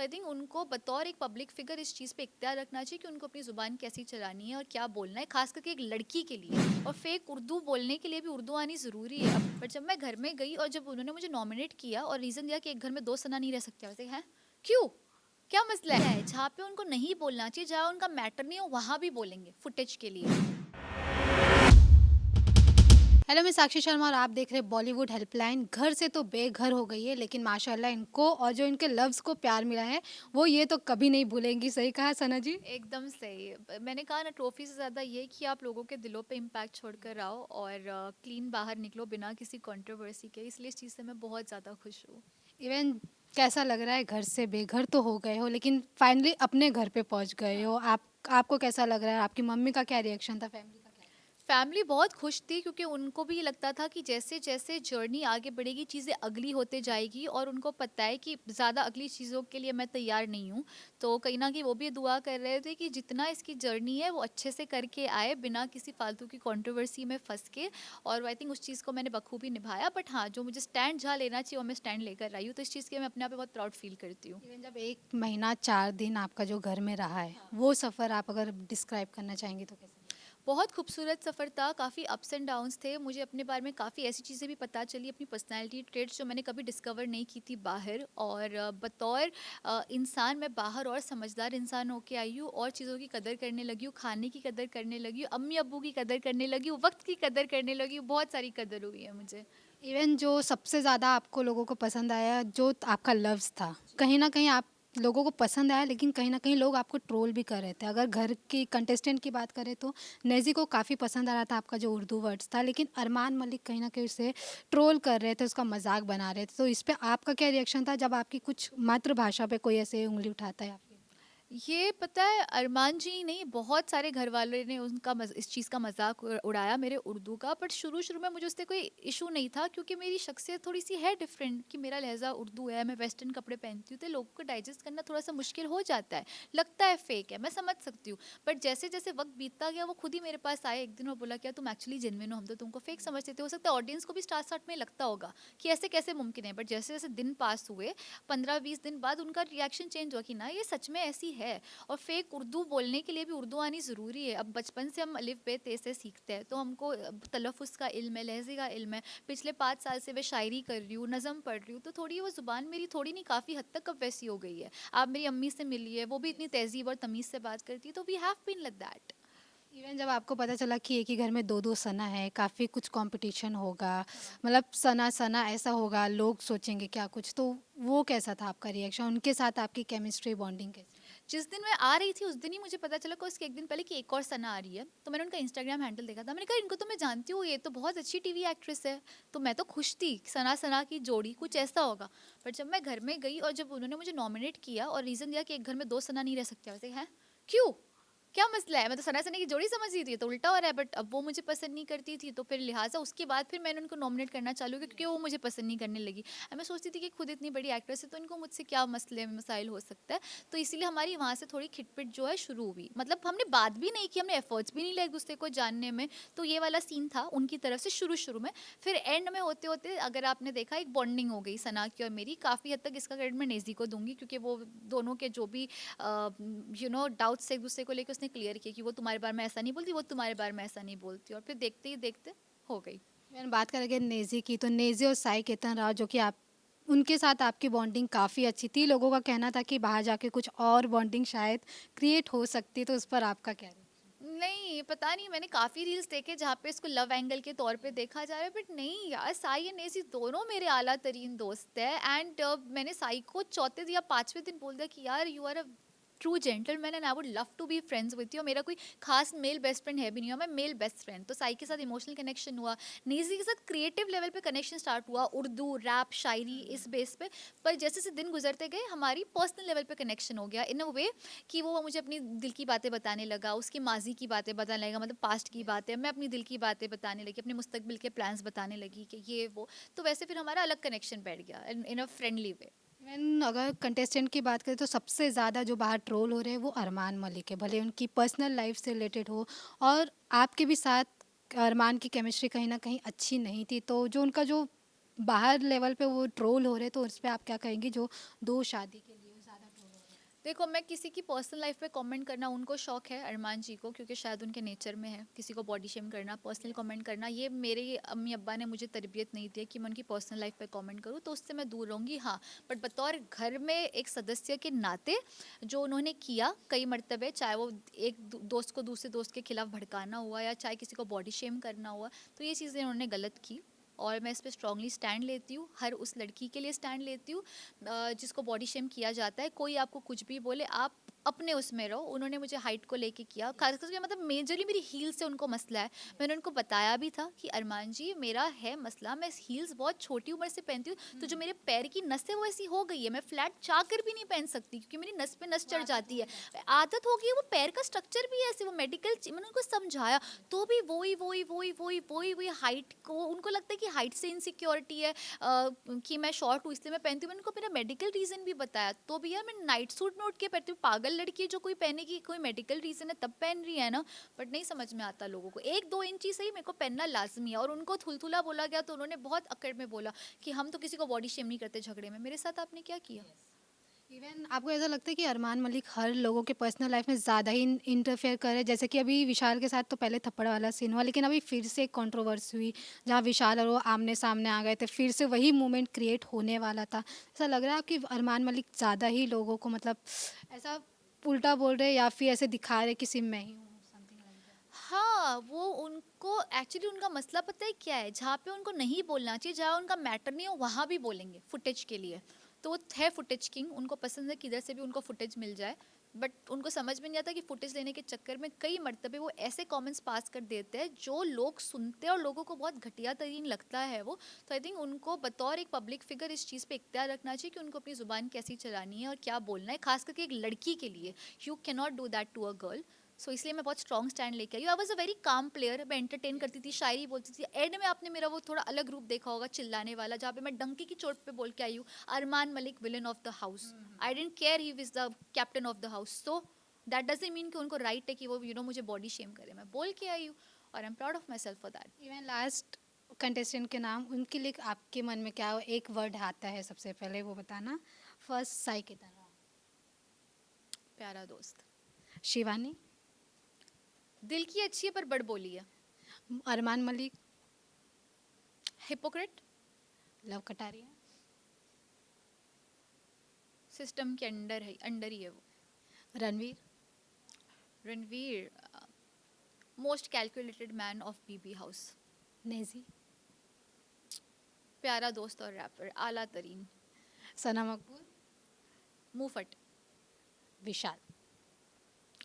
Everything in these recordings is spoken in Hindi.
आई थिंक उनको बतौर एक पब्लिक फिगर इस चीज़ पे इख्तियार रखना चाहिए कि उनको अपनी ज़ुबान कैसी चलानी है और क्या बोलना है, खास करके एक लड़की के लिए। और फेक उर्दू बोलने के लिए भी उर्दू आनी ज़रूरी है। बट जब मैं घर में गई और जब उन्होंने मुझे नॉमिनेट किया और रीज़न दिया कि एक घर में दो सना नहीं रह सकते, वैसे हैं क्यों, क्या मसला है? जहाँ पे उनको नहीं बोलना चाहिए, जहाँ उनका मैटर नहीं हो, वहाँ भी बोलेंगे फुटेज के लिए। हेलो, मैं साक्षी शर्मा और आप देख रहे हैं बॉलीवुड हेल्पलाइन। घर से तो बेघर हो गई है, लेकिन माशाल्लाह इनको और जो इनके लव्स को प्यार मिला है वो ये तो कभी नहीं भूलेंगी। सही कहा सना जी। एकदम सही। मैंने कहा ना, ट्रॉफी से ज़्यादा ये कि आप लोगों के दिलों पे इम्पैक्ट छोड़कर आओ और क्लीन बाहर निकलो बिना किसी कंट्रोवर्सी के, इसलिए इस चीज़ से मैं बहुत ज़्यादा खुश हूँ। इवन कैसा लग रहा है, घर से बेघर तो हो गए हो लेकिन फाइनली अपने घर पे पहुंच गए हो। आपको कैसा लग रहा है? आपकी मम्मी का क्या रिएक्शन था? फैमिली का क्या? फैमिली बहुत खुश थी क्योंकि उनको भी ये लगता था कि जैसे जैसे जर्नी आगे बढ़ेगी चीज़ें अगली होते जाएगी, और उनको पता है कि ज़्यादा अगली चीज़ों के लिए मैं तैयार नहीं हूँ। तो कहीं ना कहीं वो भी दुआ कर रहे थे कि जितना इसकी जर्नी है वो अच्छे से करके आए बिना किसी फालतू की कंट्रोवर्सी में फंस के। और आई थिंक उस चीज़ को मैंने बखूबी निभाया। बट हाँ, जो मुझे स्टैंड जहाँ लेना चाहिए वो मैं स्टैंड लेकर आई हूँ, तो इस चीज़ के मैं अपने आप पे बहुत प्राउड फील करती हूँ। इवन जब 1 महीना 4 दिन आपका जो घर में रहा है, वो सफ़र आप अगर डिस्क्राइब करना चाहेंगे तो कैसे? बहुत खूबसूरत सफ़र था, काफ़ी अप्स एंड डाउन्स थे। मुझे अपने बारे में काफ़ी ऐसी चीज़ें भी पता चली, अपनी पर्सनैलिटी ट्रेट्स जो मैंने कभी डिस्कवर नहीं की थी बाहर। और बतौर इंसान मैं बाहर और समझदार इंसान होके आई हूँ, और चीज़ों की कदर करने लगी हूँ, खाने की कदर करने लगी हूँ, अम्मी अब्बू की कदर करने लगी हूँ, वक्त की कदर करने लगी हूँ, बहुत सारी कदर हुई है मुझे। इवन जो सबसे ज़्यादा आपको लोगों को पसंद आया, जो आपका लव्स था, कहीं न कहीं आप लोगों को पसंद आया, लेकिन कहीं न कहीं लोग आपको ट्रोल भी कर रहे थे। अगर घर की कंटेस्टेंट की बात करें तो नेज़ी को काफ़ी पसंद आ रहा था आपका जो उर्दू वर्ड्स था, लेकिन अरमान मलिक कहीं न कहीं उसे ट्रोल कर रहे थे, उसका मज़ाक बना रहे थे। तो इस पे आपका क्या रिएक्शन था जब आपकी कुछ मातृभाषा पे कोई ऐसे उँगली उठाता है आपकी? ये पता है, अरमान जी ही नहीं, बहुत सारे घर वालों ने इस चीज़ का मजाक उड़ाया मेरे उर्दू का। बट शुरू शुरू में मुझे उससे कोई इशू नहीं था, क्योंकि मेरी शख्सियत थोड़ी सी है डिफरेंट, कि मेरा लहजा उर्दू है, मैं वेस्टर्न कपड़े पहनती हूँ, तो लोगों को डाइजेस्ट करना थोड़ा सा मुश्किल हो जाता है, लगता है फेक है, मैं समझ सकती हूँ। बट जैसे जैसे वक्त बीतता गया, वो खुद ही मेरे पास आए एक दिन और बोला, क्या तुम एक्चुअली जेन्युइन हो, हम तो तुमको फेक समझते थे। हो सकता है ऑडियंस को भी स्टार्ट स्टार्ट में लगता होगा कि ऐसे कैसे मुमकिन है, बट जैसे जैसे दिन पास हुए, 15-20 दिन बाद उनका रिएक्शन चेंज हुआ कि ना, ये सच में ऐसी है। और फेक उर्दू बोलने के लिए भी उर्दू आनी ज़रूरी है। अब बचपन से हम अलिफ बे ते से सीखते हैं, तो हमको तलफ़ुज़ का इल्म है, लहज़े का इल्म है। पिछले 5 साल से मैं शायरी कर रही हूँ, नज़म पढ़ रही हूँ, तो थोड़ी वो ज़ुबान मेरी थोड़ी नहीं, काफ़ी हद तक अब वैसी हो गई है। आप मेरी अम्मी से मिलिए, वो भी इतनी तहज़ीब और तमीज़ से बात करती है, तो we have been like that. Even जब आपको पता चला कि एक ही घर में 2-2 सना है, काफ़ी कुछ कॉम्पिटिशन होगा, हाँ। मतलब सना-सना ऐसा होगा, लोग सोचेंगे क्या कुछ, तो वो कैसा था आपका रिएक्शन? उनके साथ आपकी केमिस्ट्री, बॉन्डिंग कैसी? जिस दिन मैं आ रही थी उस दिन ही मुझे पता चला कि उसके एक दिन पहले कि एक और सना आ रही है। तो मैंने उनका इंस्टाग्राम हैंडल देखा था, मैंने कहा इनको तो मैं जानती हूँ, ये तो बहुत अच्छी टीवी एक्ट्रेस है। तो मैं तो खुश थी, सना सना की जोड़ी कुछ ऐसा होगा। पर जब मैं घर में गई और जब उन्होंने मुझे नॉमिनेट किया और रीज़न दिया कि एक घर में दो सना नहीं रह सकते, वैसे हैं क्यों, क्या मसला है? मैं तो सना सना की जोड़ी समझ रही थी, तो उल्टा हो रहा है। बट अब वो मुझे पसंद नहीं करती थी, तो फिर लिहाजा उसके बाद फिर मैंने उनको नॉमिनेट करना चालू किया, क्योंकि वो मुझे पसंद नहीं करने लगी। मैं सोचती थी कि खुद इतनी बड़ी एक्ट्रेस है, तो इनको मुझसे क्या मसले मसाइल हो सकता है। तो इसीलिए हमारी वहाँ से थोड़ी खिटपिट जो है शुरू हुई। मतलब हमने बात भी नहीं की, हमने एफर्ट्स भी नहीं लिए एक दूसरे को जानने में। तो ये वाला सीन था उनकी तरफ से शुरू शुरू में। फिर एंड में होते होते, अगर आपने देखा, एक बॉन्डिंग हो गई सना की और मेरी। काफ़ी हद तक इसका क्रेडिट मैं नेजी को दूंगी, क्योंकि वो दोनों के जो भी डाउट्स एक दूसरे को लेकर उसने क्लियर किया कि वो तुम्हारे बारे में ऐसा नहीं बोलती, वो तुम्हारे बारे में ऐसा नहीं बोलती, और फिर देखते ही देखते हो गई। मैंने बात करेंगे नेज़ी की, तो नेज़ी और साई केतन राव जो कि आप उनके साथ आपकी बॉन्डिंग काफ़ी अच्छी थी। लोगों का कहना था कि बाहर जाके कुछ और बॉन्डिंग शायद क्रिएट हो सकती, तो उस पर आपका क्या रिएक्शन? नहीं, पता नहीं, मैंने काफ़ी रील्स देखे जहाँ पे इसको लव एंगल के तौर पे देखा जा रहा है, बट नहीं यार, साई एंड नेजी दोनों मेरे आला तरीन दोस्त है। एंड मैंने साई को चौथे या पांचवें दिन बोल दिया कि यार, you are a true gentleman and I would love to be friends with you. मेरा कोई खास मेल बेस्ट फ्रेंड है भी नहीं, है मैं मेल बेस्ट फ्रेंड। तो साई के साथ इमोशनल कनेक्शन हुआ, नेजी के साथ क्रिएटिव लेवल पे कनेक्शन स्टार्ट हुआ, उर्दू रैप शायरी इस बेस पे। पर जैसे जैसे दिन गुजरते गए, हमारी पर्सनल लेवल पे कनेक्शन हो गया इन अ वे कि वो मुझे अपनी दिल की बातें बताने लगा, उसकी माजी की बातें बताने लगा, मतलब पास्ट की बातें, मैं अपनी दिल की बातें बताने लगी, अपने मुस्तकबिल के प्लान्स बताने लगी कि ये वो। तो वैसे फिर हमारा अलग कनेक्शन बैठ गया इन अ फ्रेंडली वे। इवन अगर कंटेस्टेंट की बात करें तो सबसे ज़्यादा जो बाहर ट्रोल हो रहे हैं वो अरमान मलिक है, भले उनकी पर्सनल लाइफ से रिलेटेड हो। और आपके भी साथ अरमान की केमिस्ट्री कहीं ना कहीं अच्छी नहीं थी, तो जो उनका जो बाहर लेवल पे वो ट्रोल हो रहे, तो उस पर आप क्या कहेंगी, जो दो शादी के लिए ज़्यादा ट्रोल हो देखो, मैं किसी की पर्सनल लाइफ पे कमेंट करना, उनको शौक है अरमान जी को, क्योंकि शायद उनके नेचर में है किसी को बॉडी शेम करना, पर्सनल कमेंट करना। ये मेरे अम्मी अब्बा ने मुझे तरबियत नहीं दी है कि मैं उनकी पर्सनल लाइफ पे कमेंट करूँ, तो उससे मैं दूर रहूँगी। हाँ, बट बतौर घर में एक सदस्य के नाते जो उन्होंने किया कई मरतबे, चाहे वो एक दोस्त को दूसरे दोस्त के खिलाफ भड़काना हुआ या चाहे किसी को बॉडी शेम करना हुआ, तो ये चीज़ें उन्होंने गलत की और मैं इस पे स्ट्रांगली स्टैंड लेती हूँ। हर उस लड़की के लिए स्टैंड लेती हूँ जिसको बॉडी शेम किया जाता है। कोई आपको कुछ भी बोले, आप अपने उसमें रहो। उन्होंने मुझे हाइट को लेके किया, खास करके मतलब मेजरली मेरी हील से उनको मसला है। मैंने उनको बताया भी था कि अरमान जी मेरा है मसला, मैं हील्स बहुत छोटी उम्र से पहनती हूँ, तो जो मेरे पैर की नस है वो ऐसी हो गई है, मैं फ्लैट चाकर भी नहीं पहन सकती क्योंकि मेरी नस पे नस चढ़ जाती है, आदत हो गई है। वो पैर का स्ट्रक्चर भी है ऐसे, वो मेडिकल, मैंने उनको समझाया तो भी वही हाइट को उनको लगता है कि हाइट से इनसिक्योरिटी है, कि मैं शॉर्ट हूँ इसलिए मैं पहनती हूँ। मैंने उनको मेरा मेडिकल रीज़न भी बताया, तो भी यार मैं नाइट सूट में उठ के पहनती हूँ। पागल लड़की है जो कोई पहनेगी, कोई मेडिकल रीज़न है तब पहन रही है ना। बट नहीं समझ में आता लोगों को, 1-2 इंची सही मेरे को पहनना लाजमी है। और उनको थुलथुला बोला गया तो उन्होंने बहुत अकड़ में बोला कि हम तो किसी को बॉडी शेम नहीं करते झगड़े में। मेरे साथ आपने क्या किया? इवन आपको ऐसा लगता है कि अरमान मलिक हर लोगों के पर्सनल लाइफ में ज़्यादा ही इंटरफेयर करे? जैसे कि अभी विशाल के साथ तो पहले थप्पड़ वाला सीन हुआ, लेकिन अभी फिर से एक कंट्रोवर्सी हुई जहाँ विशाल और वो आमने सामने आ गए थे, फिर से वही मोमेंट क्रिएट होने वाला था। ऐसा लग रहा है कि अरमान मलिक ज़्यादा ही लोगों को मतलब ऐसा उल्टा बोल रहे या फिर ऐसे दिखा रहे कि सिर्फ मैं ही हूँ, समथिंग लाइक दैट। हाँ, वो उनको एक्चुअली उनका मसला पता है क्या है? जहाँ पे उनको नहीं बोलना चाहिए, जहाँ उनका मैटर नहीं हो, वहाँ भी बोलेंगे फुटेज के लिए। तो वो है फुटेज किंग, उनको पसंद है किधर से भी उनको फुटेज मिल जाए। बट उनको समझ में नहीं आता कि फुटेज लेने के चक्कर में कई मर्तबे वो ऐसे कमेंट्स पास कर देते हैं जो लोग सुनते हैं और लोगों को बहुत घटिया तरीन लगता है वो। तो आई थिंक उनको बतौर एक पब्लिक फिगर इस चीज़ पे इख्तियार रखना चाहिए कि उनको अपनी ज़ुबान कैसी चलानी है और क्या बोलना है, खास करके एक लड़की के लिए। You can not do that to a girl. So इसलिए मैं बहुत स्ट्रॉन्ग स्टैंड लेके आई। I was a very calm player, मैं एंटरटेन करती थी, शायरी बोलती थी। एंड में आपने मेरा वो थोड़ा अलग रूप देखा होगा, चिल्लाने वाला, जहाँ पे मैं डंकी की चोट पे बोल के आई हूँ, Armaan Malik villain of the house. I don't care he is the captain of the house. So that doesn't mean कि उनको राइट है कि वो मुझे बॉडी शेम करे। मैं बोल के आई हूँ और I am proud of my self for that. Even last contestant के नाम उनके लिए आपके मन में क्या एक वर्ड आता है सबसे पहले वो बताना? फर्स्ट साई की तरह। प्यारा दोस्त। शिवानी। दिल की अच्छी है पर बड़ बोली है। अरमान मलिक। हिपोक्रेट। लव कटारिया। सिस्टम के अंडर ही है वो। Ranveer. Ranveer, most calculated man of BB house. Naezy. प्यारा दोस्त और रैपर, आला तरीन। सना मकबूल। मुफट। Vishal.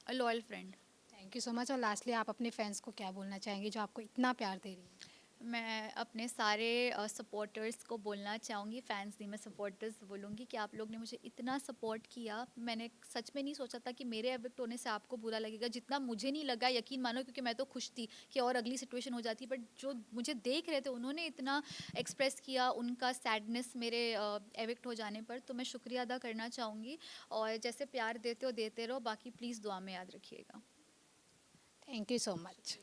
A loyal friend. Thank you so much. और लास्टली आप अपने फैंस को क्या बोलना चाहेंगे जो आपको इतना प्यार दे रही है? मैं अपने सारे सपोर्टर्स को बोलना चाहूँगी, फैंस नहीं मैं सपोर्टर्स बोलूँगी, कि आप लोग ने मुझे इतना सपोर्ट किया। मैंने सच में नहीं सोचा था कि मेरे एविक्ट होने से आपको बुरा लगेगा, जितना मुझे नहीं लगा यकीन मानो, क्योंकि मैं तो खुश थी कि और अगली सिचुएशन हो जाती। बट जो मुझे देख रहे थे उन्होंने इतना एक्सप्रेस किया उनका सैडनेस मेरे एविक्ट हो जाने पर, तो मैं शुक्रिया अदा करना चाहूँगी। और जैसे प्यार देते हो देते रहो, बाकी प्लीज़ दुआ में याद रखिएगा। Thank you so much.